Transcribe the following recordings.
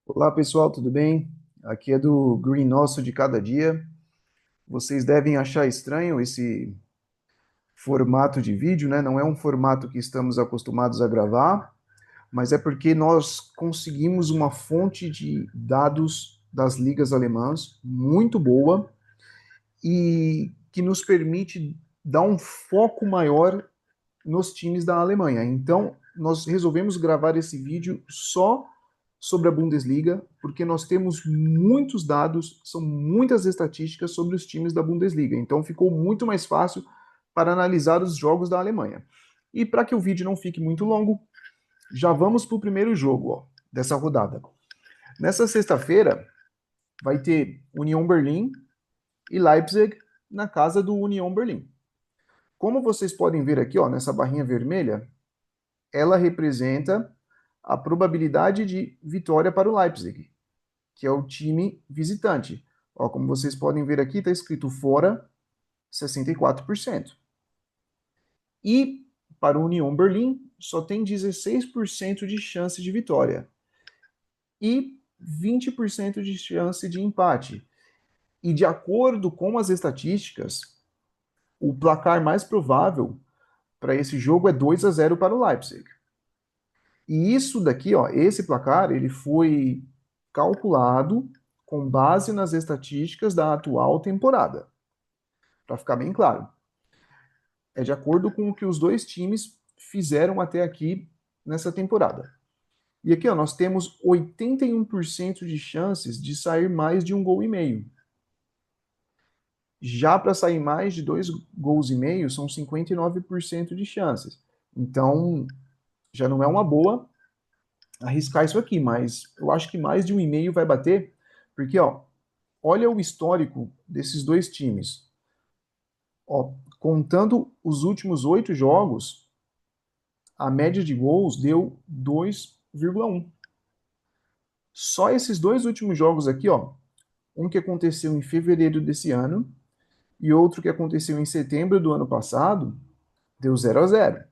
Olá pessoal, tudo bem? Aqui é do Green Nosso de Cada Dia. Vocês devem achar estranho esse formato de vídeo, né? Não é um formato que estamos acostumados a gravar, mas é porque nós conseguimos uma fonte de dados das ligas alemãs muito boa e que nos permite dar um foco maior nos times da Alemanha. Então, nós resolvemos gravar esse vídeo só sobre a Bundesliga, porque nós temos muitos dados, são muitas estatísticas sobre os times da Bundesliga. Então, ficou muito mais fácil para analisar os jogos da Alemanha. E para que o vídeo não fique muito longo, já vamos para o primeiro jogo dessa rodada. Nessa sexta-feira, vai ter Union Berlin e Leipzig na casa do Union Berlin. Como vocês podem ver aqui, nessa barrinha vermelha, ela representa a probabilidade de vitória para o Leipzig, que é o time visitante. Como vocês podem ver aqui, está escrito fora 64%. E para o Union Berlin, só tem 16% de chance de vitória e 20% de chance de empate. E de acordo com as estatísticas, o placar mais provável para esse jogo é 2-0 para o Leipzig. E isso daqui, esse placar, ele foi calculado com base nas estatísticas da atual temporada. Para ficar bem claro, é de acordo com o que os dois times fizeram até aqui nessa temporada. E aqui, nós temos 81% de chances de sair mais de um gol e meio. Já para sair mais de 2,5 gols, são 59% de chances. Então, já não é uma boa arriscar isso aqui, mas eu acho que mais de 1,5 vai bater, porque olha o histórico desses dois times. Contando os últimos 8 jogos, a média de gols deu 2,1. Só esses dois últimos jogos aqui, um que aconteceu em fevereiro desse ano e outro que aconteceu em setembro do ano passado, deu 0-0.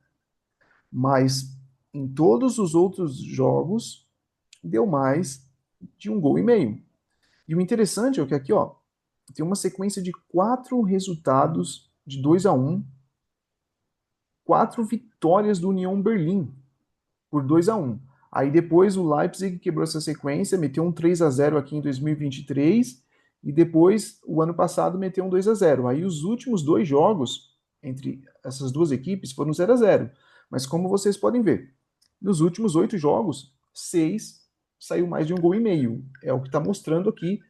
Mas em todos os outros jogos, deu mais de 1,5 gols. E o interessante é que aqui, tem uma sequência de 4 resultados de 2-1, 4 vitórias do Union Berlim por 2-1. Aí depois o Leipzig quebrou essa sequência, meteu um 3-0 aqui em 2023 e depois o ano passado meteu um 2-0. Aí os últimos dois jogos entre essas duas equipes foram 0-0. Mas como vocês podem ver, nos últimos 8 jogos, 6 saiu mais de 1,5 gols. É o que está mostrando aqui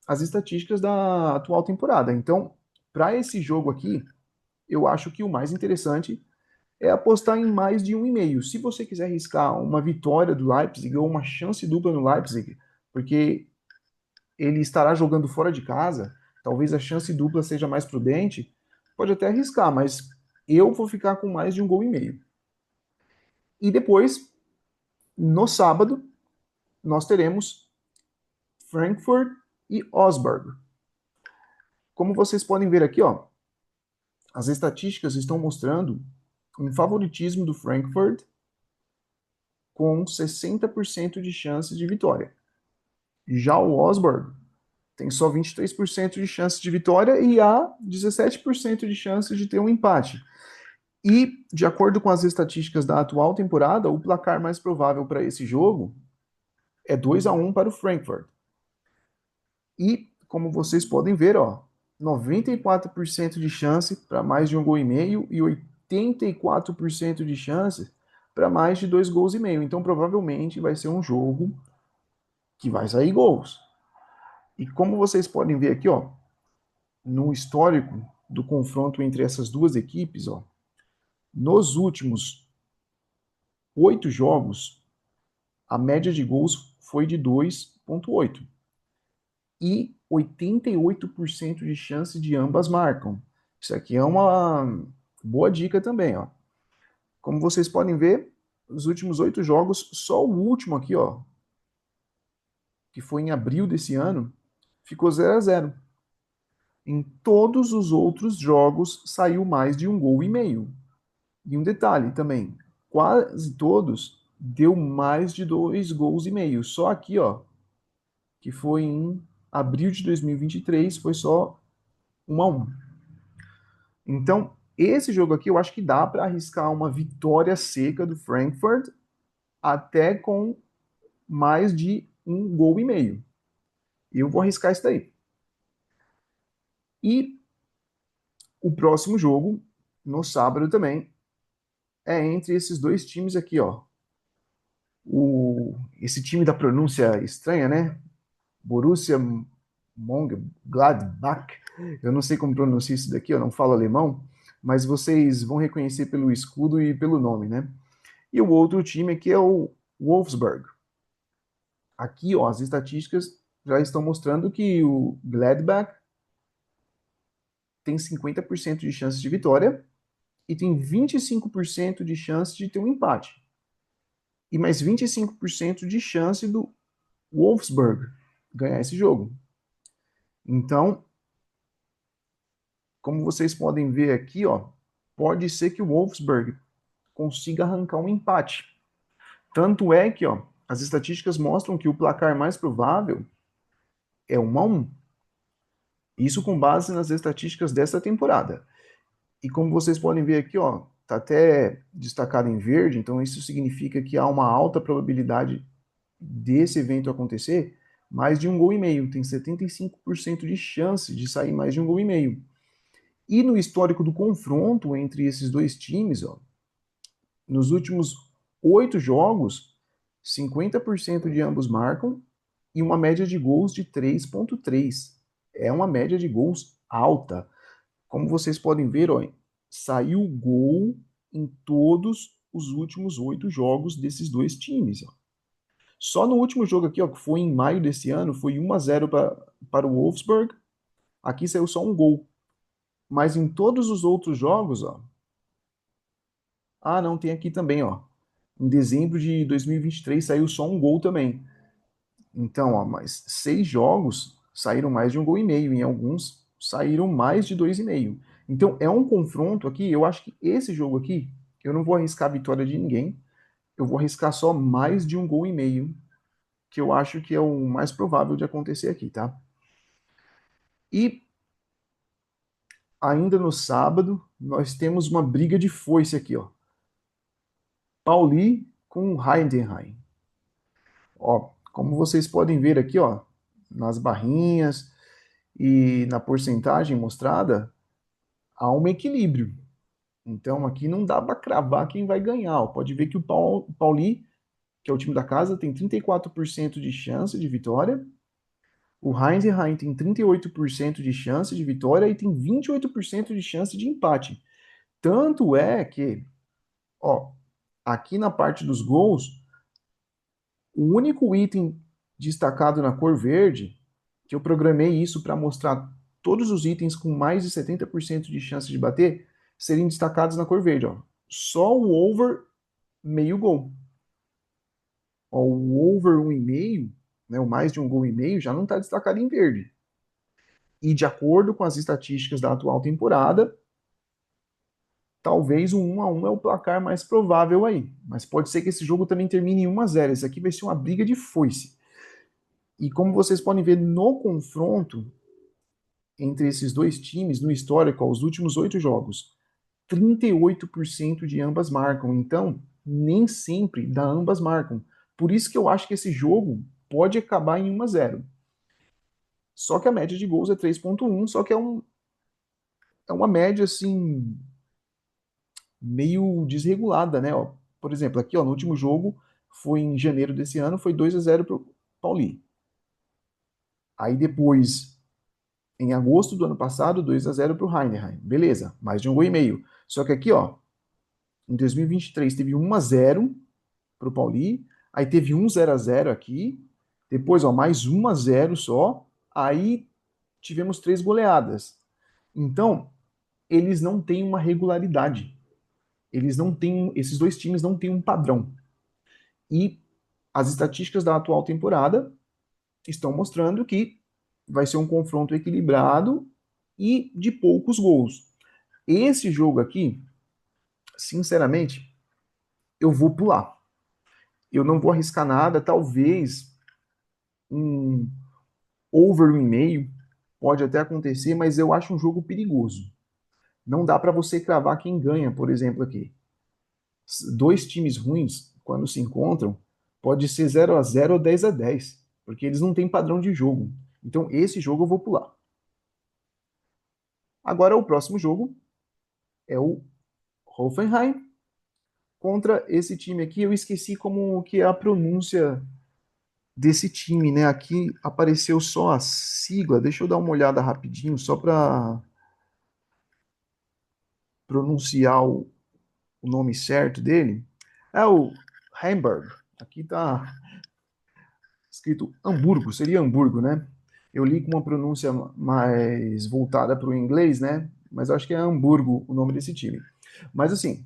as estatísticas da atual temporada. Então, para esse jogo aqui, eu acho que o mais interessante é apostar em mais de 1,5. Se você quiser arriscar uma vitória do Leipzig ou uma chance dupla no Leipzig, porque ele estará jogando fora de casa, talvez a chance dupla seja mais prudente, pode até arriscar, mas eu vou ficar com mais de 1,5 gols. E depois, no sábado, nós teremos Frankfurt e Osberg. Como vocês podem ver aqui, as estatísticas estão mostrando um favoritismo do Frankfurt com 60% de chances de vitória. Já o Osborne tem só 23% de chance de vitória e há 17% de chance de ter um empate. E, de acordo com as estatísticas da atual temporada, o placar mais provável para esse jogo é 2-1 para o Frankfurt. E, como vocês podem ver, 94% de chance para mais de 1,5 gols e 84% de chance para mais de 2,5 gols. Então, provavelmente vai ser um jogo que vai sair gols. E como vocês podem ver aqui, no histórico do confronto entre essas duas equipes, nos últimos 8 jogos, a média de gols foi de 2,8 e 88% de chance de ambas marcam. Isso aqui é uma boa dica também, Como vocês podem ver, os últimos 8 jogos, só o último aqui, que foi em abril desse ano, ficou 0-0. Em todos os outros jogos saiu mais de 1,5 gols. E um detalhe também, quase todos deu mais de 2,5 gols. Só aqui, que foi em abril de 2023, foi só 1-1. Então, esse jogo aqui eu acho que dá para arriscar uma vitória seca do Frankfurt, até com mais de 1,5 gols. Eu vou arriscar isso daí. E o próximo jogo, no sábado também, é entre esses dois times aqui, ó. Esse time da pronúncia estranha, né? Borussia Mönchengladbach. Eu não sei como pronunciar isso daqui, eu não falo alemão, mas vocês vão reconhecer pelo escudo e pelo nome, né? E o outro time aqui é o Wolfsburg. Aqui, ó, as estatísticas já estão mostrando que o Gladbach tem 50% de chance de vitória e tem 25% de chance de ter um empate. E mais 25% de chance do Wolfsburg ganhar esse jogo. Então, como vocês podem ver aqui, ó, pode ser que o Wolfsburg consiga arrancar um empate. Tanto é que, ó, as estatísticas mostram que o placar mais provável é 1-1. Isso com base nas estatísticas dessa temporada. E como vocês podem ver aqui, ó, tá até destacado em verde, então isso significa que há uma alta probabilidade desse evento acontecer, mais de 1,5 gols. Tem 75% de chance de sair mais de 1,5 gols. E no histórico do confronto entre esses dois times, ó, nos últimos 8 jogos, 50% de ambos marcam e uma média de gols de 3,3. É uma média de gols alta. Como vocês podem ver, ó, saiu gol em todos os últimos 8 jogos desses dois times. Ó. Só no último jogo aqui, ó, que foi em maio desse ano, foi 1-0 para o Wolfsburg. Aqui saiu só um gol. Mas em todos os outros jogos, ó. Ah, não, tem aqui também, ó. Em dezembro de 2023 saiu só um gol também. Então, ó, mas 6 jogos saíram mais de 1,5 gols. Em alguns saíram mais de 2,5. Então, é um confronto aqui. Eu acho que esse jogo aqui, eu não vou arriscar a vitória de ninguém. Eu vou arriscar só mais de 1,5 gols, que eu acho que é o mais provável de acontecer aqui, tá? E ainda no sábado, nós temos uma briga de foice aqui, ó. Pauli com Heidenheim. Ó, como vocês podem ver aqui, ó, nas barrinhas e na porcentagem mostrada, há um equilíbrio. Então aqui não dá para cravar quem vai ganhar. Ó. Pode ver que o Pauli, que é o time da casa, tem 34% de chance de vitória. O Heidenheim tem 38% de chance de vitória e tem 28% de chance de empate. Tanto é que, ó, aqui na parte dos gols, o único item destacado na cor verde, que eu programei isso para mostrar todos os itens com mais de 70% de chance de bater, serem destacados na cor verde. Ó. Só o over meio gol. Ó, o over 1,5, né, o mais de 1,5 gol, já não está destacado em verde. E de acordo com as estatísticas da atual temporada, talvez o 1-1 é o placar mais provável aí. Mas pode ser que esse jogo também termine em 1-0. Esse aqui vai ser uma briga de foice. E como vocês podem ver no confronto entre esses dois times, no histórico, os últimos 8 jogos, 38% de ambas marcam. Então, nem sempre da ambas marcam. Por isso que eu acho que esse jogo pode acabar em 1-0. Só que a média de gols é 3,1, só que é uma média assim meio desregulada, né? Ó, por exemplo, aqui ó, no último jogo, foi em janeiro desse ano, foi 2-0 para o Pauli. Aí depois, em agosto do ano passado, 2-0 para o Heidenheim. Beleza, mais de 1,5 gol. Só que aqui, ó, em 2023 teve 1-0 para o Pauli, aí teve 1-0 aqui, depois, ó, mais 1-0 só, aí tivemos 3 goleadas. Então, eles não têm uma regularidade. Eles não têm, esses dois times não têm um padrão. E as estatísticas da atual temporada estão mostrando que vai ser um confronto equilibrado e de poucos gols. Esse jogo aqui, sinceramente, eu vou pular. Eu não vou arriscar nada, talvez um over 1,5 pode até acontecer, mas eu acho um jogo perigoso. Não dá para você cravar quem ganha, por exemplo, aqui. Dois times ruins, quando se encontram, pode ser 0-0 ou 10-10, porque eles não têm padrão de jogo. Então, esse jogo eu vou pular. Agora, o próximo jogo é o Hoffenheim contra esse time aqui. Eu esqueci como que é a pronúncia desse time, né? Aqui apareceu só a sigla. Deixa eu dar uma olhada rapidinho, só para pronunciar o nome certo dele. É o Hamburg. Aqui tá escrito Hamburgo, seria Hamburgo, né? Eu li com uma pronúncia mais voltada para o inglês, né? Mas eu acho que é Hamburgo o nome desse time. Mas assim,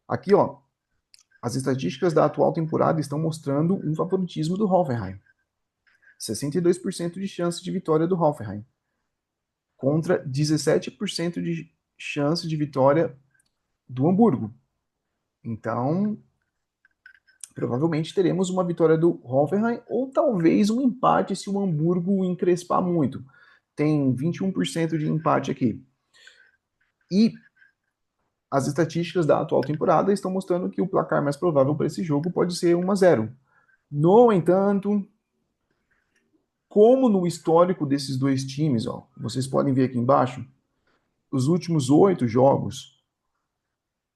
aqui ó, as estatísticas da atual temporada estão mostrando um favoritismo do Hoffenheim. 62% de chance de vitória do Hoffenheim contra 17% de chance de vitória do Hamburgo. Então, provavelmente teremos uma vitória do Hoffenheim ou talvez um empate se o Hamburgo encrespar muito. Tem 21% de empate aqui. E as estatísticas da atual temporada estão mostrando que o placar mais provável para esse jogo pode ser 1-0. No entanto, como no histórico desses dois times, ó, vocês podem ver aqui embaixo, os últimos 8 jogos,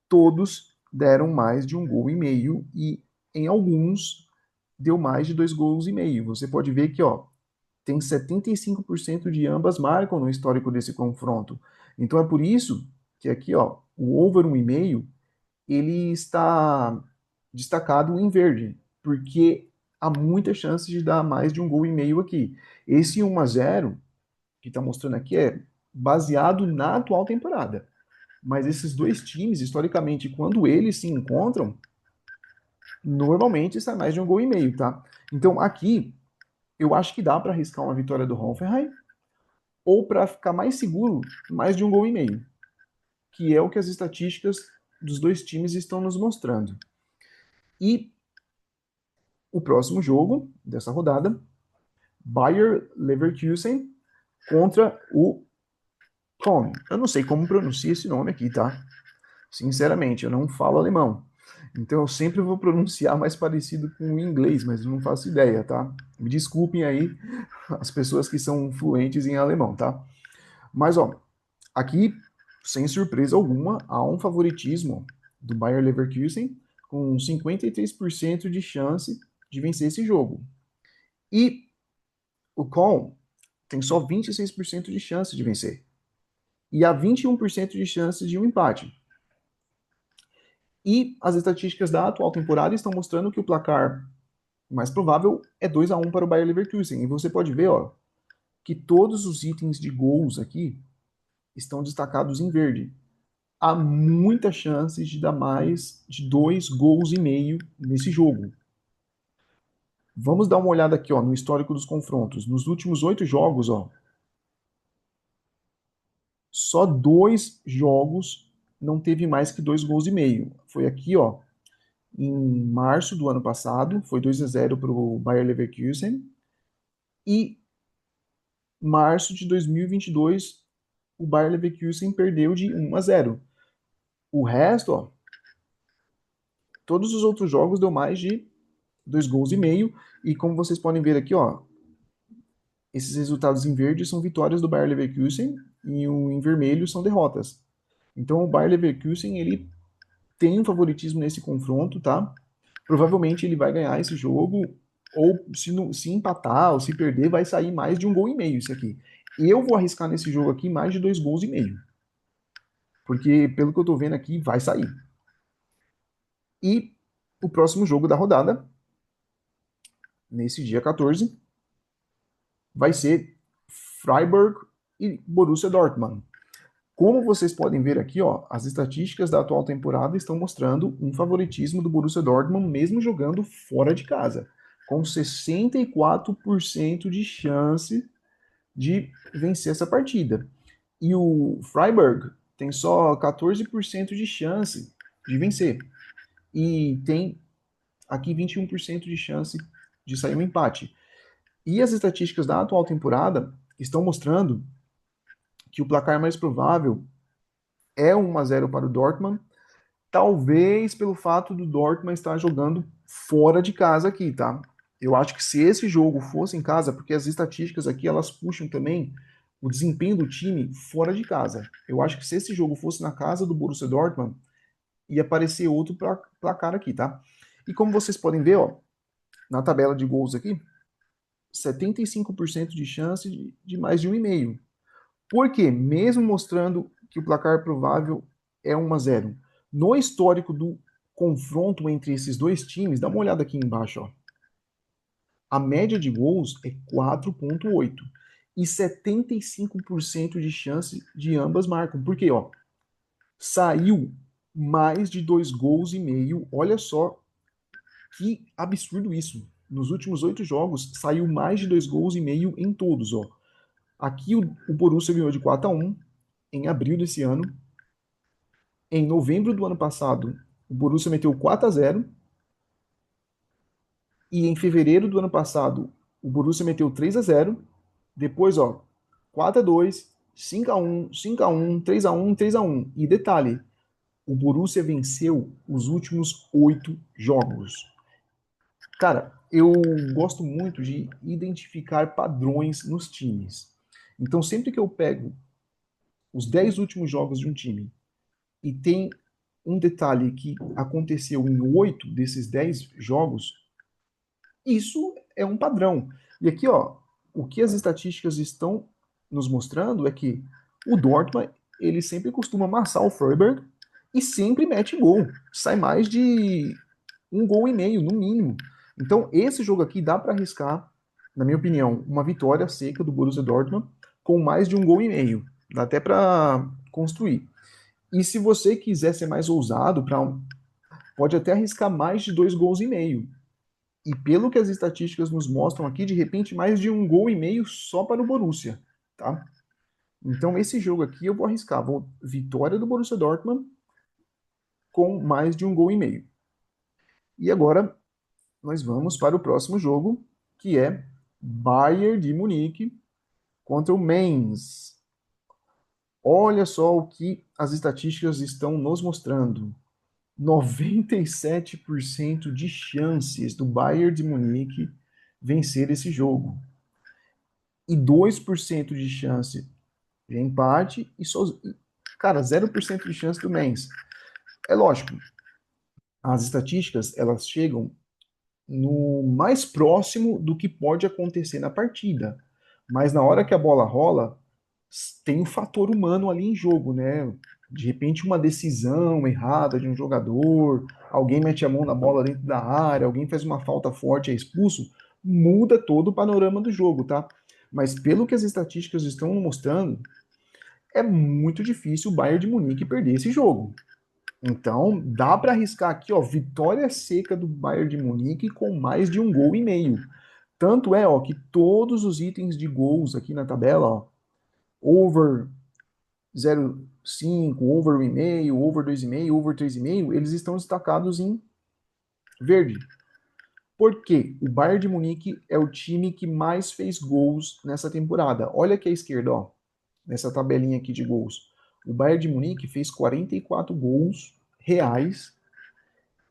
todos deram mais de 1,5 gol e em alguns deu mais de 2,5 gols. Você pode ver que ó, tem 75% de ambas marcam no histórico desse confronto. Então é por isso que aqui ó, o over 1,5 ele está destacado em verde, porque há muita chance de dar mais de 1,5 gols aqui. Esse 1-0 que está mostrando aqui é baseado na atual temporada. Mas esses dois times, historicamente, quando eles se encontram, normalmente sai mais de 1,5 gols, tá? Então aqui eu acho que dá para arriscar uma vitória do Hoffenheim ou para ficar mais seguro, mais de 1,5 gols, que é o que as estatísticas dos dois times estão nos mostrando. E o próximo jogo dessa rodada, Bayer Leverkusen contra o Köln. Eu não sei como pronuncia esse nome aqui, tá? Sinceramente, eu não falo alemão. Então eu sempre vou pronunciar mais parecido com o inglês, mas eu não faço ideia, tá? Me desculpem aí as pessoas que são fluentes em alemão, tá? Mas ó, aqui, sem surpresa alguma, há um favoritismo do Bayer Leverkusen com 53% de chance de vencer esse jogo. E o Köln tem só 26% de chance de vencer. E há 21% de chance de um empate. E as estatísticas da atual temporada estão mostrando que o placar mais provável é 2-1 para o Bayer Leverkusen. E você pode ver, ó, que todos os itens de gols aqui estão destacados em verde. Há muita chance de dar mais de 2,5 gols nesse jogo. Vamos dar uma olhada aqui, ó, no histórico dos confrontos. Nos últimos 8 jogos, ó, só 2 jogos não teve mais que 2,5 gols. Foi aqui, ó, em março do ano passado, foi 2-0 para o Bayer Leverkusen. E março de 2022, o Bayer Leverkusen perdeu de 1-0. O resto, ó, todos os outros jogos deu mais de 2,5 gols. E como vocês podem ver aqui, ó, esses resultados em verde são vitórias do Bayer Leverkusen e o em vermelho são derrotas. Então o Bayer Leverkusen ele tem um favoritismo nesse confronto, tá? Provavelmente ele vai ganhar esse jogo, ou se empatar ou se perder, vai sair mais de 1,5 gol isso aqui. Eu vou arriscar nesse jogo aqui mais de 2,5 gols. Porque, pelo que eu tô vendo aqui, vai sair. E o próximo jogo da rodada, nesse dia 14, vai ser Freiburg e Borussia Dortmund. Como vocês podem ver aqui, ó, as estatísticas da atual temporada estão mostrando um favoritismo do Borussia Dortmund mesmo jogando fora de casa, com 64% de chance de vencer essa partida. E o Freiburg tem só 14% de chance de vencer. E tem aqui 21% de chance de sair um empate. E as estatísticas da atual temporada estão mostrando que o placar mais provável é 1-0 para o Dortmund, talvez pelo fato do Dortmund estar jogando fora de casa aqui, tá? Eu acho que se esse jogo fosse em casa, porque as estatísticas aqui elas puxam também o desempenho do time fora de casa. Eu acho que se esse jogo fosse na casa do Borussia Dortmund, ia aparecer outro placar aqui, tá? E como vocês podem ver, ó, na tabela de gols aqui, 75% de chance de mais de 1,5. Por quê? Mesmo mostrando que o placar provável é 1-0. No histórico do confronto entre esses dois times, dá uma olhada aqui embaixo, ó. A média de gols é 4,8 e 75% de chance de ambas marcam. Por quê? Ó, saiu mais de 2,5 gols. Olha só que absurdo isso. Nos últimos 8 jogos, saiu mais de 2,5 gols em todos. Ó. Aqui o Borussia ganhou de 4-1 em abril desse ano. Em novembro do ano passado, o Borussia meteu 4-0. E em fevereiro do ano passado, o Borussia meteu 3-0. Depois, ó, 4-2, 5-1, 5-1, 3-1, 3-1. E detalhe, o Borussia venceu os últimos 8 jogos. Cara, eu gosto muito de identificar padrões nos times. Então, sempre que eu pego os 10 últimos jogos de um time e tem um detalhe que aconteceu em 8 desses 10 jogos, isso é um padrão. E aqui, ó, o que as estatísticas estão nos mostrando é que o Dortmund, ele sempre costuma amassar o Freiburg e sempre mete gol. Sai mais de 1,5 gols, no mínimo. Então, esse jogo aqui dá para arriscar, na minha opinião, uma vitória seca do Borussia Dortmund com mais de 1,5 gols. Dá até para construir. E se você quiser ser mais ousado, pode até arriscar mais de 2,5 gols. E pelo que as estatísticas nos mostram aqui, de repente mais de 1,5 gols só para o Borussia, tá? Então esse jogo aqui eu vou arriscar, vitória do Borussia Dortmund com mais de 1,5 gols. E agora nós vamos para o próximo jogo, que é Bayern de Munique contra o Mainz. Olha só o que as estatísticas estão nos mostrando. 97% de chances do Bayern de Munique vencer esse jogo. E 2% de chance de empate e só, cara, 0% de chance do Mainz. É lógico, as estatísticas, elas chegam no mais próximo do que pode acontecer na partida. Mas na hora que a bola rola, tem o fator humano ali em jogo, né? De repente, uma decisão errada de um jogador, alguém mete a mão na bola dentro da área, alguém faz uma falta forte e é expulso, muda todo o panorama do jogo, tá? Mas pelo que as estatísticas estão mostrando, é muito difícil o Bayern de Munique perder esse jogo. Então, dá para arriscar aqui, ó, vitória seca do Bayern de Munique com mais de 1,5 gols. Tanto é, ó, que todos os itens de gols aqui na tabela, ó, over 0,5, over 1,5, over 2,5, over 3,5, eles estão destacados em verde. Por quê? O Bayern de Munique é o time que mais fez gols nessa temporada. Olha aqui à esquerda, ó, nessa tabelinha aqui de gols. O Bayern de Munique fez 44 gols reais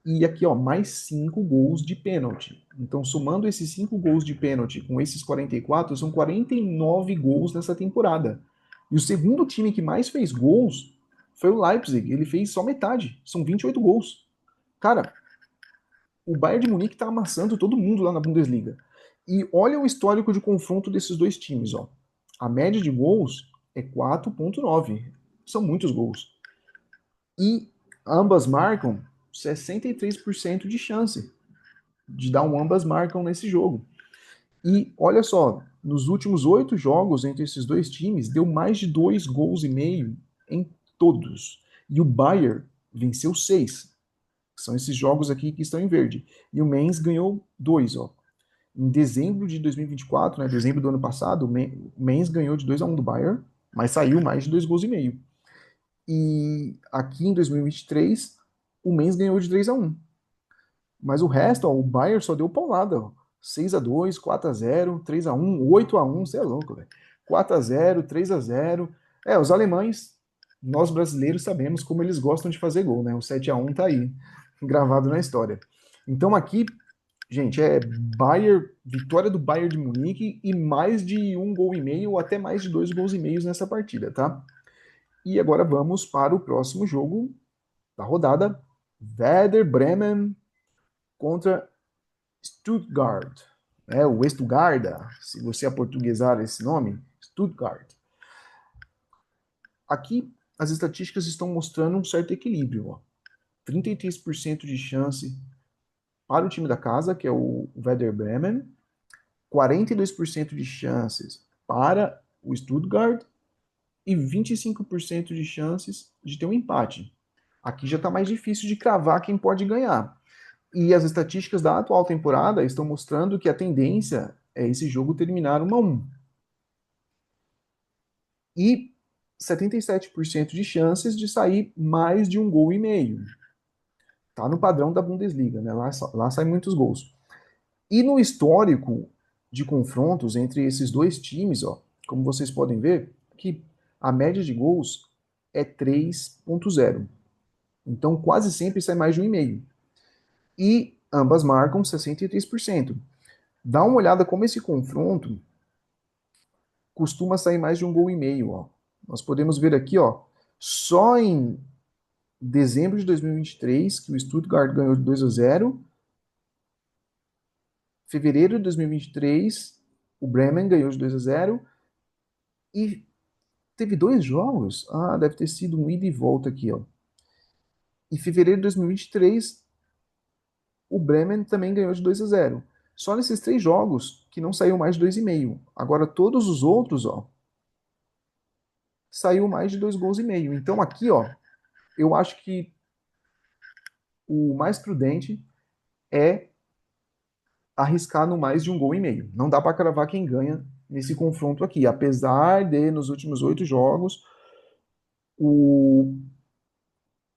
e aqui, ó, mais 5 gols de pênalti. Então, somando esses 5 gols de pênalti com esses 44, são 49 gols nessa temporada. E o segundo time que mais fez gols foi o Leipzig. Ele fez só metade, são 28 gols. Cara, o Bayern de Munique está amassando todo mundo lá na Bundesliga. E olha o histórico de confronto desses dois times, ó. A média de gols é 4,9. São muitos gols. E ambas marcam 63% de chance de dar um ambas marcam nesse jogo. E olha só, nos últimos 8 jogos entre esses dois times, deu mais de 2,5 gols em todos. E o Bayern venceu 6. São esses jogos aqui que estão em verde. E o Mainz ganhou 2, ó. Em dezembro de 2024, né, dezembro do ano passado, o Mainz ganhou de 2-1 do Bayern, mas saiu mais de 2,5 gols. E aqui em 2023, o Mainz ganhou de 3-1. Mas o resto, ó, o Bayern só deu paulada. Ó. 6-2, 4-0, 3-1, 8-1, você é louco, velho. 4-0, 3-0. Os alemães, nós brasileiros sabemos como eles gostam de fazer gol, né? O 7-1 tá aí, gravado na história. Então aqui, gente, é Bayern, vitória do Bayern de Munique e mais de 1,5 gol ou até mais de 2,5 gols nessa partida, tá? E agora vamos para o próximo jogo da rodada, Werder Bremen contra Stuttgart, o Stuttgarda, se você aportuguesar esse nome, Stuttgart. Aqui as estatísticas estão mostrando um certo equilíbrio. Ó. 33% de chance para o time da casa, que é o Werder Bremen, 42% de chances para o Stuttgart e 25% de chances de ter um empate. Aqui já está mais difícil de cravar quem pode ganhar. E as estatísticas da atual temporada estão mostrando que a tendência é esse jogo terminar 1-1. E 77% de chances de sair mais de 1,5 gol. Tá no padrão da Bundesliga, né? Lá saem muitos gols. E no histórico de confrontos entre esses dois times, ó, como vocês podem ver, que a média de gols é 3,0. Então quase sempre sai mais de 1,5. E ambas marcam 63%. Dá uma olhada como esse confronto costuma sair mais de 1,5 gol. Ó. Nós podemos ver aqui, ó, só em dezembro de 2023, que o Stuttgart ganhou de 2-0. Fevereiro de 2023, o Bremen ganhou de 2-0. E teve dois jogos. Deve ter sido um ida e volta aqui, ó. Em fevereiro de 2023, o Bremen também ganhou de 2-0. Só nesses três jogos que não saiu mais de 2,5. Agora todos os outros, ó, saiu mais de 2,5 gols. Então aqui, ó, eu acho que o mais prudente é arriscar no mais de 1,5 gol. Não dá para cravar quem ganha nesse confronto aqui. Apesar de, nos últimos 8 jogos, o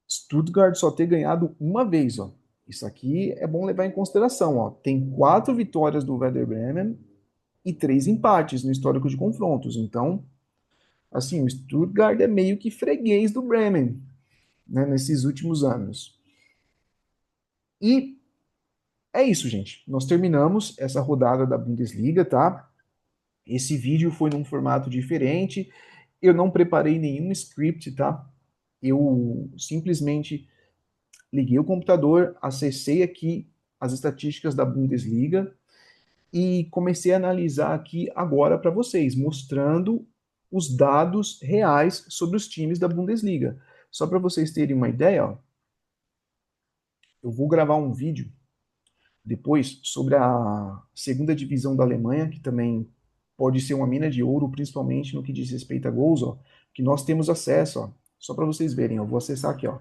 Stuttgart só ter ganhado uma vez. Ó. Isso aqui é bom levar em consideração. Ó. Tem 4 vitórias do Werder Bremen e 3 empates no histórico de confrontos. Então, assim, o Stuttgart é meio que freguês do Bremen, né, nesses últimos anos. E é isso, gente. Nós terminamos essa rodada da Bundesliga, tá? Esse vídeo foi num formato diferente. Eu não preparei nenhum script, tá? Eu simplesmente liguei o computador, acessei aqui as estatísticas da Bundesliga e comecei a analisar aqui agora para vocês, mostrando os dados reais sobre os times da Bundesliga. Só para vocês terem uma ideia, ó, eu vou gravar um vídeo depois sobre a segunda divisão da Alemanha, que também pode ser uma mina de ouro, principalmente no que diz respeito a gols, ó, que nós temos acesso, ó, só para vocês verem, eu vou acessar aqui, ó.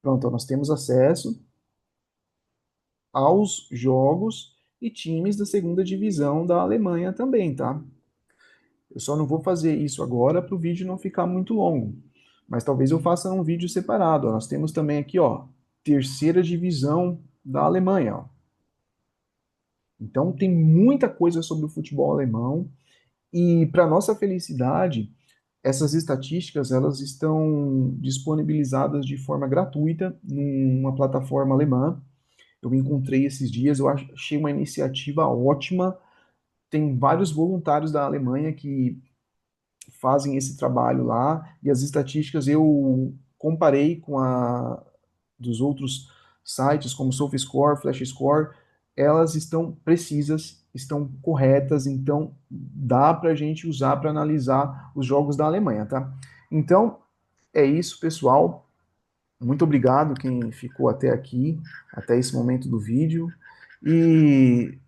Pronto, ó, nós temos acesso aos jogos e times da segunda divisão da Alemanha também, tá? Eu só não vou fazer isso agora para o vídeo não ficar muito longo, mas talvez eu faça um vídeo separado. Ó. Nós temos também aqui, ó, terceira divisão da Alemanha, ó. Então tem muita coisa sobre o futebol alemão e para nossa felicidade, essas estatísticas elas estão disponibilizadas de forma gratuita numa plataforma alemã. Eu encontrei esses dias, eu achei uma iniciativa ótima. Tem vários voluntários da Alemanha que fazem esse trabalho lá e as estatísticas eu comparei com a dos outros sites como SofaScore, FlashScore, elas estão precisas, estão corretas, então dá para a gente usar para analisar os jogos da Alemanha, tá? Então é isso, pessoal. Muito obrigado quem ficou até aqui, até esse momento do vídeo. E,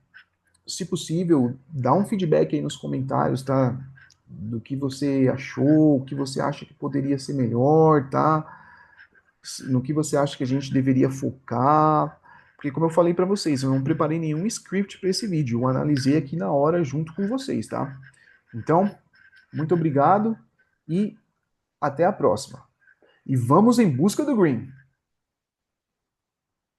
se possível, dá um feedback aí nos comentários, tá? Do que você achou, o que você acha que poderia ser melhor, tá? No que você acha que a gente deveria focar. Porque, como eu falei para vocês, eu não preparei nenhum script para esse vídeo, eu analisei aqui na hora junto com vocês, tá? Então, muito obrigado e até a próxima. E vamos em busca do Green!